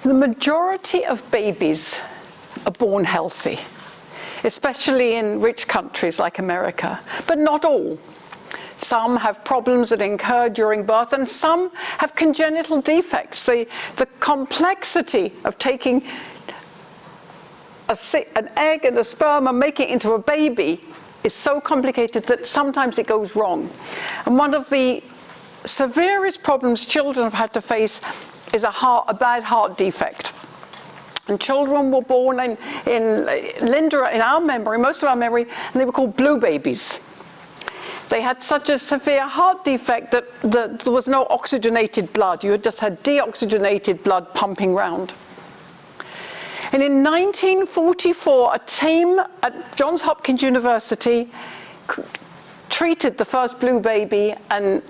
The majority of babies are born healthy, especially in rich countries like America, but not all. Some have problems that occur during birth, and some have congenital defects. The complexity of taking an egg and a sperm and making it into a baby is so complicated that sometimes it goes wrong. And one of the severest problems children have had to face is a bad heart defect. And children were born in Linda, in our memory, most of our memory, and they were called blue babies. They had such a severe heart defect that there was no oxygenated blood. You just had deoxygenated blood pumping round. And in 1944, a team at Johns Hopkins University treated the first blue baby and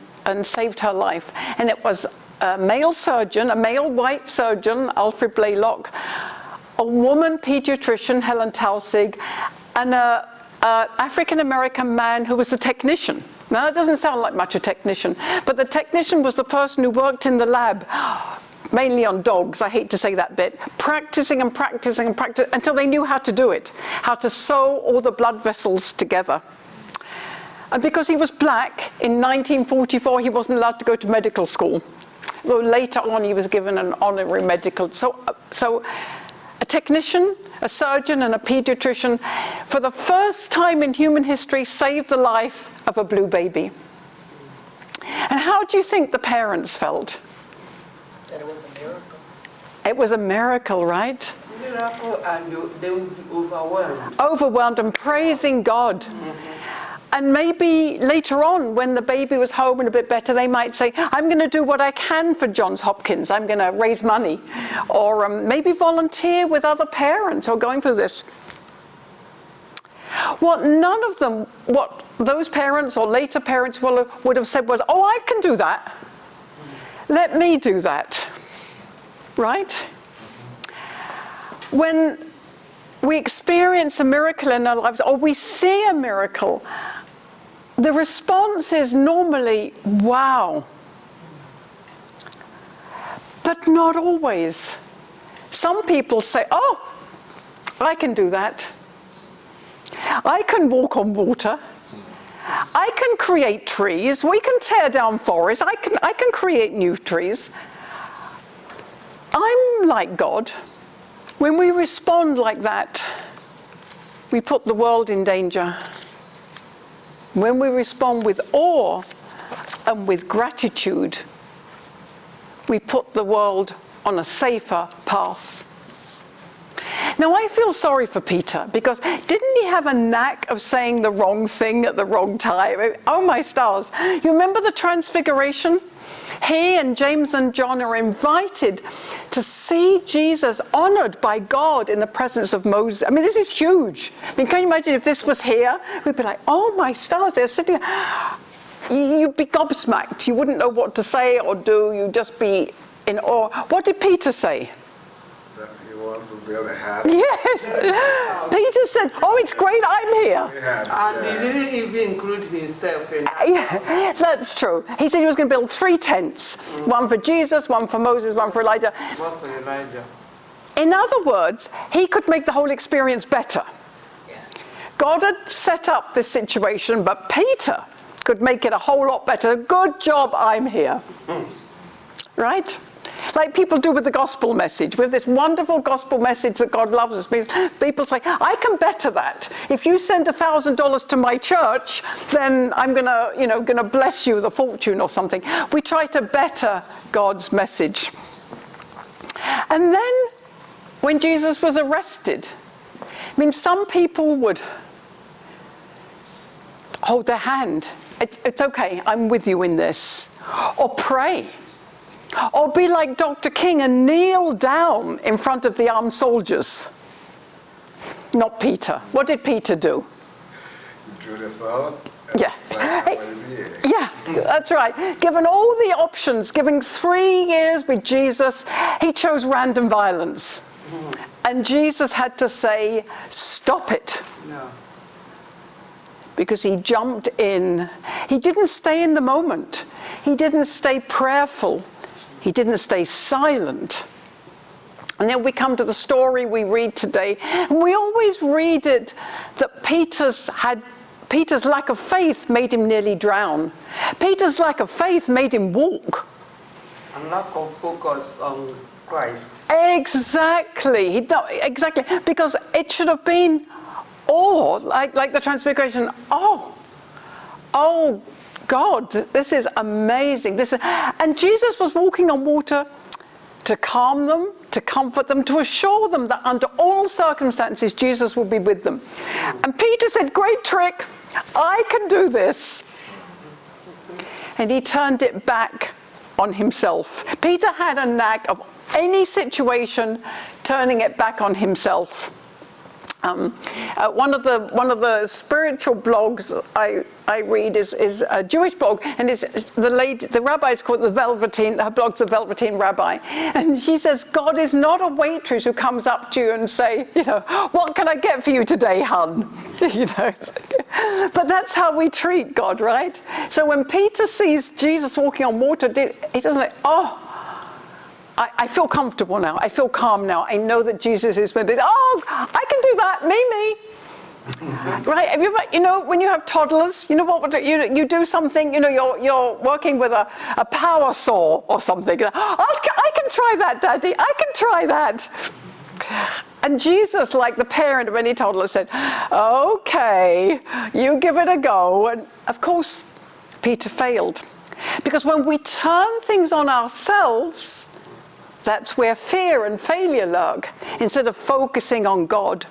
saved her life. And it was a male surgeon, a male white surgeon, Alfred Blaylock, a woman pediatrician, Helen Tausig, and an African-American man who was the technician. Now, that doesn't sound like much a technician, but the technician was the person who worked in the lab, mainly on dogs, I hate to say that bit, practicing and practicing and practicing until they knew how to do it, how to sew all the blood vessels together. And because he was black, in 1944, he wasn't allowed to go to medical school. Well, later on, he was given an honorary medical. So a technician, a surgeon, and a pediatrician, for the first time in human history, saved the life of a blue baby. And how do you think the parents felt? That it was a miracle. It was a miracle, right? Miracle, and they would be overwhelmed. Overwhelmed and praising God. And maybe later on, when the baby was home and a bit better, they might say, I'm going to do what I can for Johns Hopkins. I'm going to raise money. Or maybe volunteer with other parents who are going through this. What those parents or later parents would have said was, oh, I can do that. Let me do that. Right? When we experience a miracle in our lives, or we see a miracle, the response is normally, wow. But not always. Some people say, oh, I can do that. I can walk on water. I can create trees. We can tear down forests. I can create new trees. I'm like God. When we respond like that, we put the world in danger. When we respond with awe and with gratitude, we put the world on a safer path. Now, I feel sorry for Peter, because didn't he have a knack of saying the wrong thing at the wrong time? Oh, my stars. You remember the Transfiguration? He and James and John are invited to see Jesus honored by God in the presence of Moses. I mean, this is huge. I mean, can you imagine if this was here? We'd be like, oh, my stars, they're sitting here. You'd be gobsmacked. You wouldn't know what to say or do. You'd just be in awe. What did Peter say? He wants to build a house. Yes. Peter said, oh, it's great, I'm here. And he didn't even include himself in that. Yeah, that's true. He said he was going to build 3 tents. One for Jesus, one for Moses, one for Elijah. One for Elijah. In other words, he could make the whole experience better. Yeah. God had set up this situation, but Peter could make it a whole lot better. Good job, I'm here. Right? Like people do with the gospel message. We have this wonderful gospel message that God loves us. People say, I can better that. If you send $1,000 to my church, then I'm gonna bless you with a fortune or something. We try to better God's message. And then when Jesus was arrested, I mean, some people would hold their hand. It's okay, I'm with you in this. Or pray. Or be like Dr. King and kneel down in front of the armed soldiers. Not Peter. What did Peter do? He drew the sword. Yeah. Yeah, that's right. Given all the options, given 3 years with Jesus, he chose random violence. And Jesus had to say, stop it. No. Because he jumped in. He didn't stay in the moment. He didn't stay prayerful. He didn't stay silent. And then we come to the story we read today, and we always read it that Peter's lack of faith made him nearly drown. Peter's lack of faith made him walk. And lack of focus on Christ. Exactly. Exactly. Because it should have been awe, like the Transfiguration. Oh, God, this is amazing. And Jesus was walking on water to calm them, to comfort them, to assure them that under all circumstances, Jesus will be with them. And Peter said, great trick, I can do this. And he turned it back on himself. Peter had a knack of any situation turning it back on himself. One of the spiritual blogs I read is a Jewish blog, and the rabbi is called her blog's the Velveteen Rabbi, and she says God is not a waitress who comes up to you and say, what can I get for you today, hun? But that's how we treat God, right? So when Peter sees Jesus walking on water, he doesn't say, I feel comfortable now. I feel calm now. I know that Jesus is with me. Oh, I can do that. Me. Right? Have you ever, when you have toddlers, you do something. You're working with a power saw or something. I can try that, Daddy. I can try that. And Jesus, like the parent of any toddler, said, "Okay, you give it a go." And of course, Peter failed, because when we turn things on ourselves, that's where fear and failure lurk, instead of focusing on God,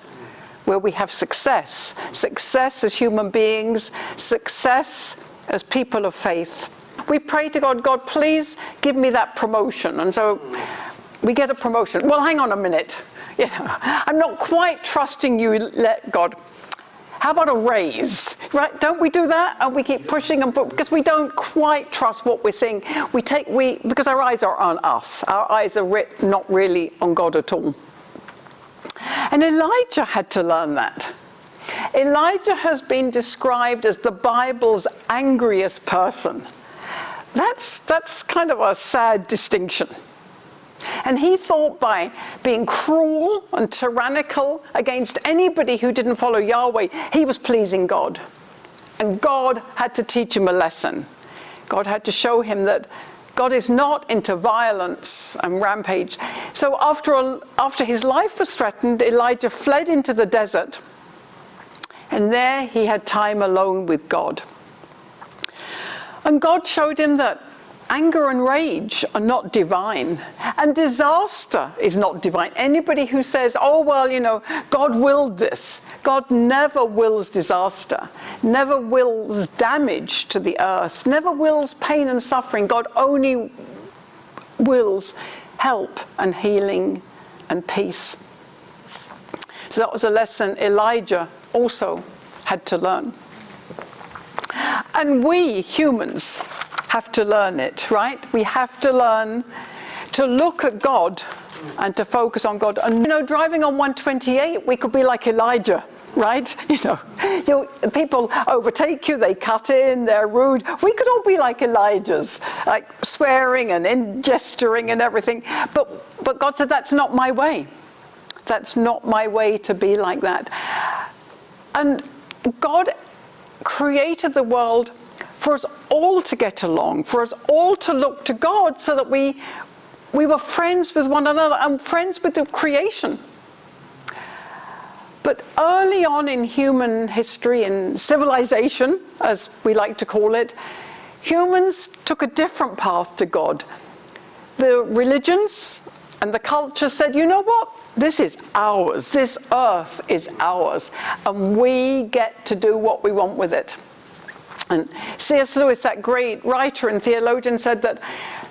where we have success. Success as human beings, success as people of faith. We pray to God, God, please give me that promotion. And so we get a promotion. Well, hang on a minute. I'm not quite trusting you, let God. How about a raise, right? Don't we do that? And we keep pushing and because we don't quite trust what we're seeing. Because our eyes are on us. Our eyes are not really on God at all. And Elijah had to learn that. Elijah has been described as the Bible's angriest person. That's kind of a sad distinction. And he thought by being cruel and tyrannical against anybody who didn't follow Yahweh, he was pleasing God. And God had to teach him a lesson. God had to show him that God is not into violence and rampage. So after his life was threatened, Elijah fled into the desert. And there he had time alone with God. And God showed him that anger and rage are not divine, and disaster is not divine. Anybody who says, God willed this. God never wills disaster, never wills damage to the earth, never wills pain and suffering. God only wills help and healing and peace. So that was a lesson Elijah also had to learn. And we humans have to learn it, right? We have to learn to look at God and to focus on God. And driving on 128, we could be like Elijah, right? People overtake you, they cut in, they're rude. We could all be like Elijah's, like swearing and gesturing and everything. But God said, that's not my way. That's not my way to be like that. And God created the world for us all to get along, for us all to look to God, so that we were friends with one another and friends with the creation. But early on in human history, in civilization, as we like to call it, humans took a different path to God. The religions and the culture said, you know what? This is ours. This earth is ours. And we get to do what we want with it. And C.S. Lewis, that great writer and theologian, said that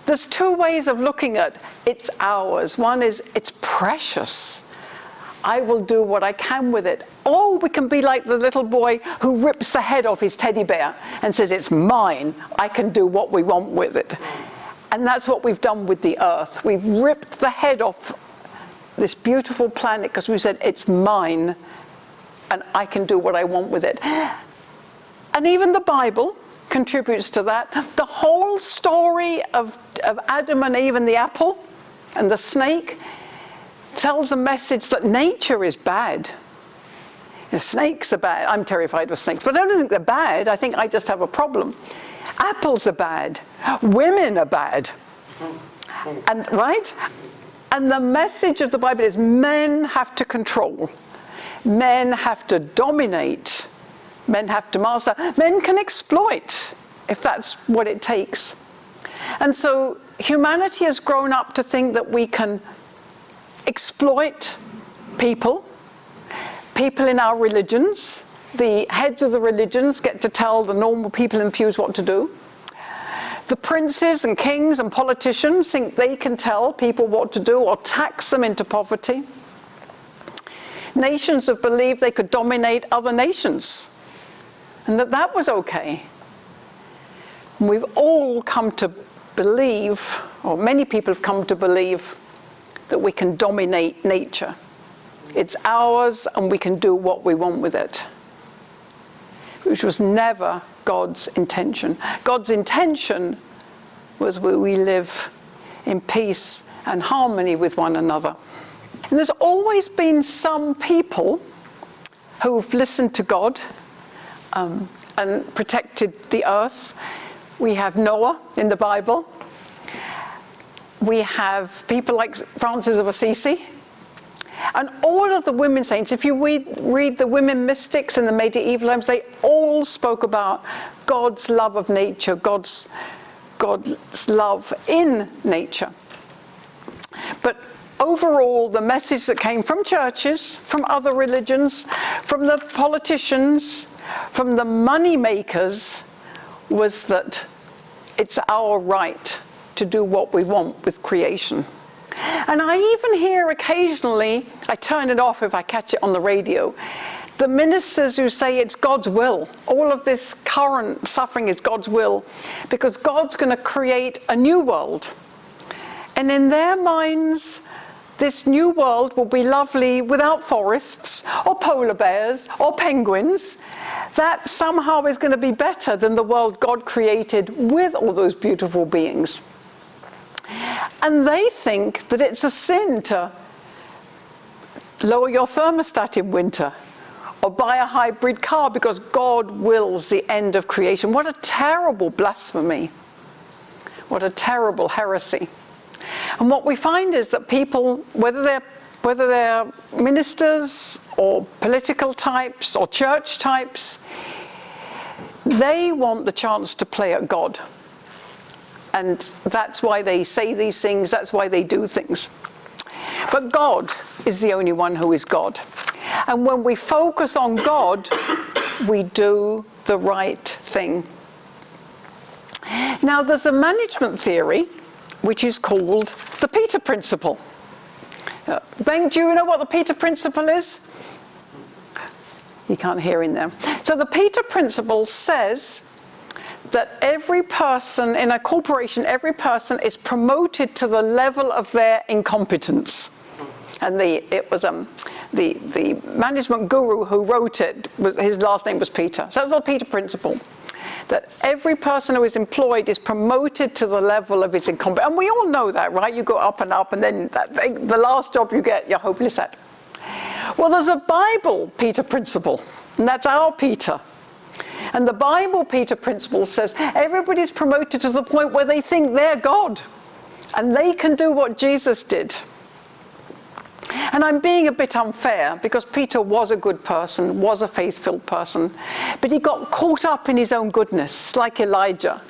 there's two ways of looking at it's ours. One is it's precious. I will do what I can with it. Or we can be like the little boy who rips the head off his teddy bear and says, it's mine. I can do what we want with it. And that's what we've done with the earth. We've ripped the head off this beautiful planet because we said, it's mine and I can do what I want with it. And even the Bible contributes to that. The whole story of Adam and Eve and the apple and the snake, tells a message that nature is bad. Snakes are bad. I'm terrified of snakes, but I don't think they're bad. I think I just have a problem. Apples are bad. Women are bad. And right? And the message of the Bible is men have to control. Men have to dominate. Men have to master. Men can exploit if that's what it takes. And so humanity has grown up to think that we can exploit people in our religions. The heads of the religions get to tell the normal people in pews what to do. The princes and kings and politicians think they can tell people what to do or tax them into poverty. Nations have believed they could dominate other nations and that was okay. And we've all come to believe, or many people have come to believe, that we can dominate nature. It's ours and we can do what we want with it, which was never God's intention. God's intention was where we live in peace and harmony with one another. And there's always been some people who've listened to God and protected the earth. We have Noah in the Bible. We have people like Francis of Assisi. And all of the women saints, if you read the women mystics in the medieval times, they all spoke about God's love of nature, God's love in nature. But overall, the message that came from churches, from other religions, from the politicians, from the money makers, was that it's our right to do what we want with creation. And I even hear occasionally, I turn it off if I catch it on the radio, the ministers who say it's God's will. All of this current suffering is God's will, because God's going to create a new world. And in their minds, this new world will be lovely without forests, or polar bears, or penguins. That somehow is going to be better than the world God created with all those beautiful beings. And they think that it's a sin to lower your thermostat in winter or buy a hybrid car because God wills the end of creation. What a terrible blasphemy. What a terrible heresy. And what we find is that people, whether they're ministers or political types or church types, they want the chance to play at God. And that's why they say these things, that's why they do things. But God is the only one who is God. And when we focus on God, we do the right thing. Now, there's a management theory which is called the Peter Principle. Ben, do you know what the Peter Principle is? You can't hear in there. So the Peter Principle says that every person in a corporation, every person is promoted to the level of their incompetence. And the management guru who wrote it, his last name was Peter. So that's the Peter Principle. That every person who is employed is promoted to the level of his incompetence. And we all know that, right? You go up, and then the last job you get, you're hopeless at. Well, there's a Bible Peter Principle, and that's our Peter. And the Bible Peter Principle says everybody's promoted to the point where they think they're God, and they can do what Jesus did. And I'm being a bit unfair, because Peter was a good person, was a faith-filled person, but he got caught up in his own goodness, like Elijah.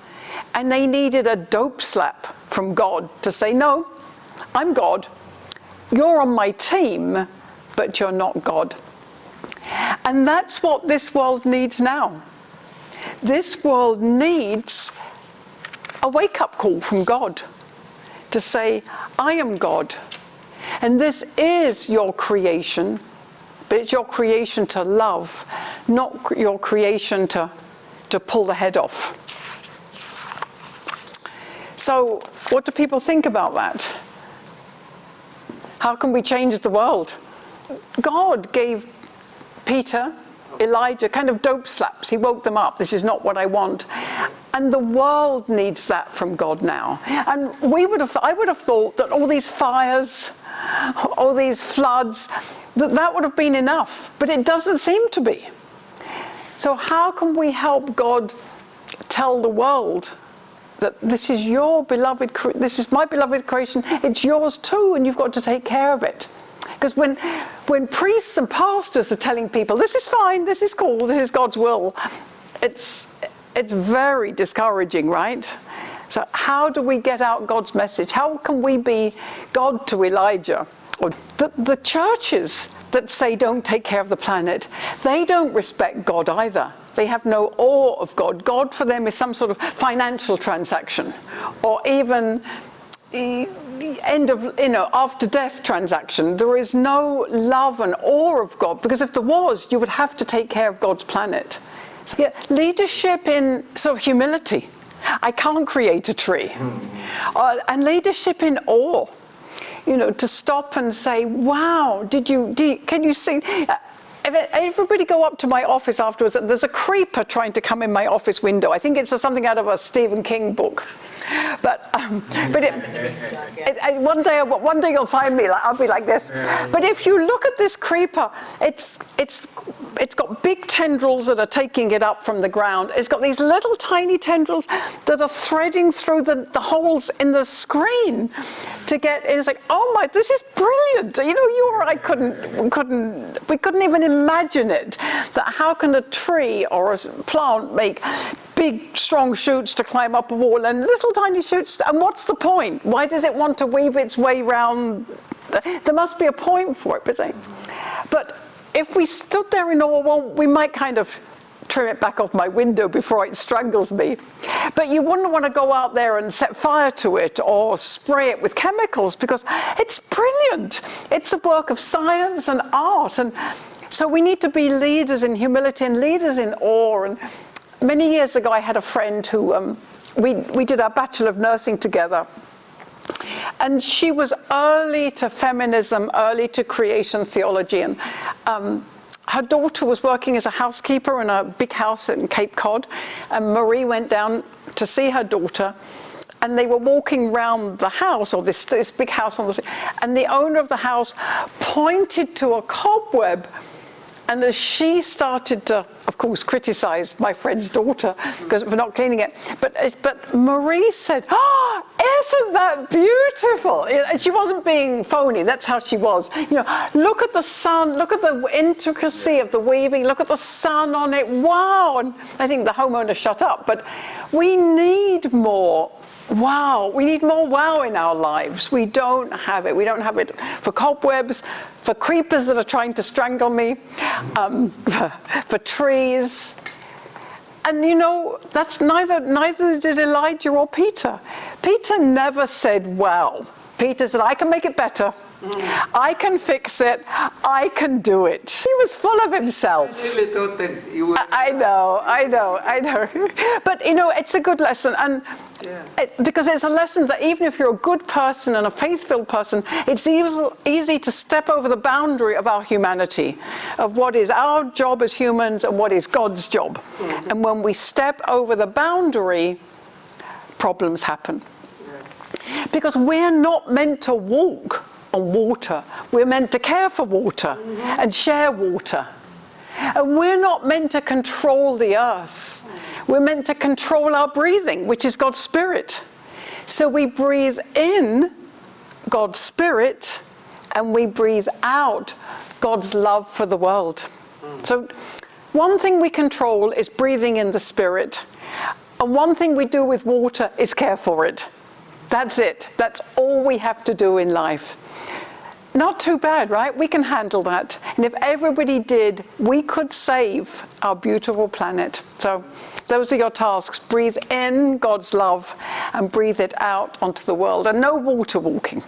And they needed a dope slap from God to say, no, I'm God. You're on my team, but you're not God. And that's what this world needs now. This world needs a wake-up call from God to say, I am God. And this is your creation, but it's your creation to love, not your creation to pull the head off. So what do people think about that? How can we change the world? God gave Peter, Elijah, kind of dope slaps. He woke them up. This is not what I want. And the world needs that from God now. And I would have thought that all these fires all these floods, that would have been enough, but it doesn't seem to be. So how can we help God tell the world that this is your beloved, this is my beloved creation, it's yours too, and you've got to take care of it? Because when priests and pastors are telling people, this is fine, this is cool, this is God's will, it's very discouraging, right? So how do we get out God's message? How can we be God to Elijah? Or the churches that say don't take care of the planet, they don't respect God either. They have no awe of God. God for them is some sort of financial transaction, or even the end of, after death transaction. There is no love and awe of God, because if there was, you would have to take care of God's planet. So, yeah, leadership in sort of humility. I can't create a tree. And leadership in awe. To stop and say, wow, can you see? Everybody go up to my office afterwards. There's a creeper trying to come in my office window. I think it's something out of a Stephen King book. But one day you'll find me. I'll be like this. But if you look at this creeper, it's got big tendrils that are taking it up from the ground. It's got these little tiny tendrils that are threading through the holes in the screen to get in. It's like, oh my, this is brilliant. You or I we couldn't even imagine it. That how can a tree or a plant make big, strong shoots to climb up a wall and little tiny shoots? And what's the point? Why does it want to weave its way round? There must be a point for it. But if we stood there in awe, well, we might kind of trim it back off my window before it strangles me. But you wouldn't want to go out there and set fire to it or spray it with chemicals, because it's brilliant. It's a work of science and art. And so we need to be leaders in humility and leaders in awe. And many years ago, I had a friend who, we did our Bachelor of Nursing together. And she was early to feminism, early to creation theology. And her daughter was working as a housekeeper in a big house in Cape Cod. And Marie went down to see her daughter. And they were walking around the house, or this big house on the street. And the owner of the house pointed to a cobweb. And as she started to, of course, criticize my friend's daughter because for not cleaning it, but Marie said, "Oh, isn't that beautiful?" And she wasn't being phony. That's how she was. Look at the sun. Look at the intricacy of the weaving. Look at the sun on it. Wow! And I think the homeowner shut up. But we need more. Wow, we need more wow in our lives. We don't have it. We don't have it for cobwebs, for creepers that are trying to strangle me, for trees. And that's neither did Elijah or Peter. Peter never said, wow. Peter said, I can make it better. I can fix it. I can do it. He was full of himself. I know. But it's a good lesson, and because it's a lesson that even if you're a good person and a faith-filled person, it's easy to step over the boundary of our humanity, of what is our job as humans and what is God's job. And when we step over the boundary, problems happen. Because we're not meant to walk on water. We're meant to care for water and share water. And we're not meant to control the earth. We're meant to control our breathing, which is God's Spirit. So we breathe in God's Spirit and we breathe out God's love for the world. So one thing we control is breathing in the Spirit. And one thing we do with water is care for it. That's it. That's all we have to do in life. Not too bad, right? We can handle that. And if everybody did, we could save our beautiful planet. So those are your tasks. Breathe in God's love and breathe it out onto the world. And no water walking.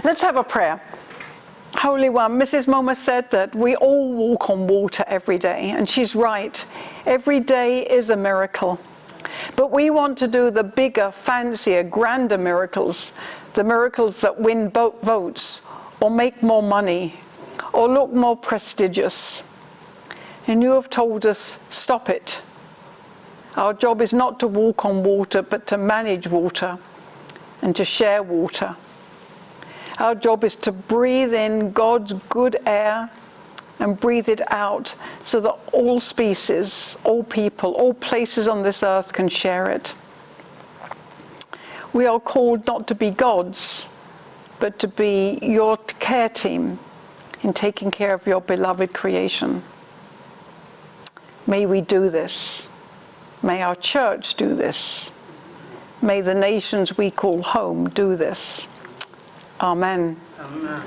Let's have a prayer. Holy One, Mrs. Moma said that we all walk on water every day. And she's right. Every day is a miracle. But we want to do the bigger, fancier, grander miracles. The miracles that win votes, or make more money, or look more prestigious. And you have told us, stop it. Our job is not to walk on water, but to manage water and to share water. Our job is to breathe in God's good air and breathe it out so that all species, all people, all places on this earth can share it. We are called not to be gods, but to be your care team in taking care of your beloved creation. May we do this. May our church do this. May the nations we call home do this. Amen. Amen.